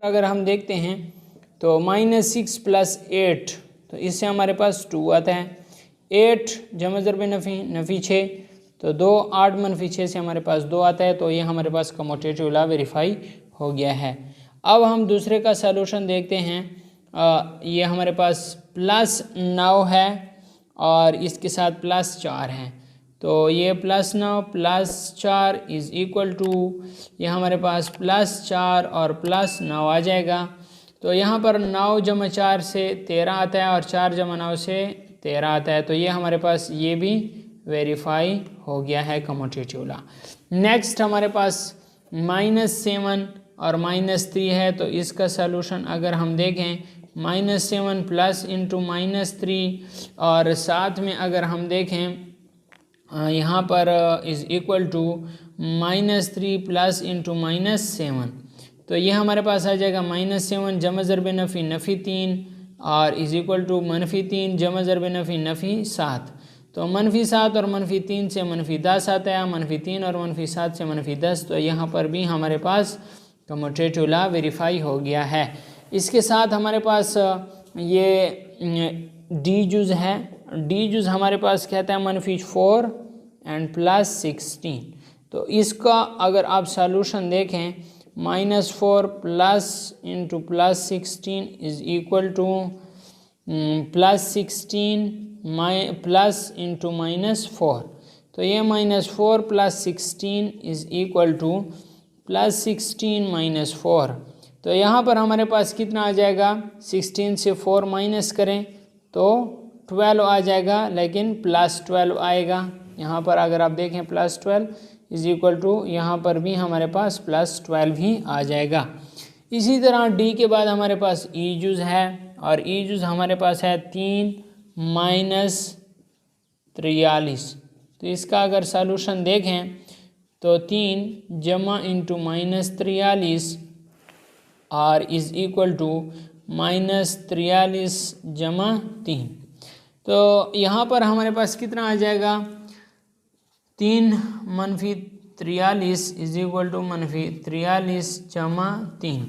अगर हम देखते हैं तो -6 + 8, तो इससे हमारे पास 2 आता है। 8 जमा ज़रब नफ़ी, नफ़ी 6, तो 2 8 - 6 से हमारे पास 2 आता है। तो ये हमारे पास कम्यूटेटिव लॉ वेरीफाई हो गया है। अब हम दूसरे का सलूशन देखते हैं। ये हमारे पास +9 है और इसके साथ +4 है। तो ये +9 + 4 = ये हमारे पास +4 और +9 आ जाएगा। तो यहाँ पर 9 जमा 4 से 13 आता है और 4 जमा 9 से 13 आता है। तो ये हमारे पास ये भी वेरीफाई हो गया है कम्यूटेटिव लॉ। नेक्स्ट हमारे पास -7 और -3 है। तो इसका सलूशन अगर हम देखें, -7 प्लस इंटू -3 और साथ में अगर हम देखें यहाँ पर =-3 प्लस इंटू -7, तो ये हमारे पास आ जाएगा -7 जमा ज़रब नफ़ी, नफ़ी 3 और -3 जमा ज़रब नफ़ी, नफ़ी 7। तो -7 और -3 से -10 आता है, -3 और -7 से -10। तो यहाँ पर भी हमारे पास कम्यूटेटिव लॉ वेरीफाई हो गया है। इसके साथ हमारे पास ये डी जुज़ है। डी जुज़ हमारे पास कहता है -4 एंड +16। तो इसका अगर आप सॉल्यूशन देखें, -4 प्लस इंटू +16 +16 प्लस इंटू -4। तो ये -4 + 16 +16 - 4। तो यहाँ पर हमारे पास कितना आ जाएगा, 16 से 4 माइनस करें तो 12 आ जाएगा, लेकिन +12 आएगा। यहाँ पर अगर आप देखें +12 यहाँ पर भी हमारे पास +12 ही आ जाएगा। इसी तरह डी के बाद हमारे पास ई जुज़ है और ई जुज़ हमारे पास है 3 - 43। तो इसका अगर सॉल्यूशन देखें तो 3 जमा इंटू -43 और -43 जमा 3। तो यहाँ पर हमारे पास कितना आ जाएगा, 3 - 43 -43 जमा 3।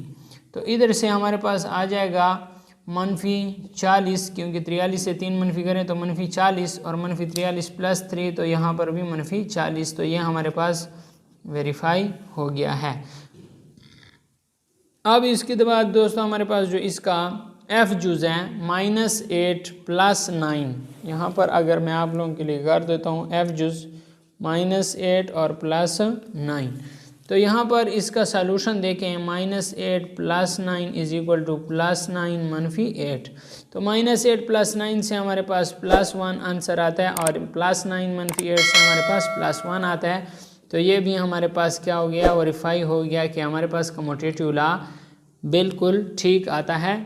तो इधर से हमारे पास आ जाएगा -40, क्योंकि 43 से 3 मनफी करें तो -40 और -43 + 3, तो यहाँ पर भी -40। तो ये हमारे पास वेरीफाई हो गया है। अब इसके बाद दोस्तों हमारे पास जो इसका एफ जुज़ है, -8 + 9। यहाँ पर अगर मैं आप लोगों के लिए कर देता हूँ एफ जुज़ -8 और +9। तो यहाँ पर इसका सलूशन देखें, -8 + 9 +9 - 8। तो -8 + 9 से हमारे पास +1 आंसर आता है और +9 - 8 से हमारे पास +1 आता है। तो ये भी हमारे पास क्या हो गया, वेरीफाई हो गया कि हमारे पास कम्यूटेटिव लॉ बिल्कुल ठीक आता है।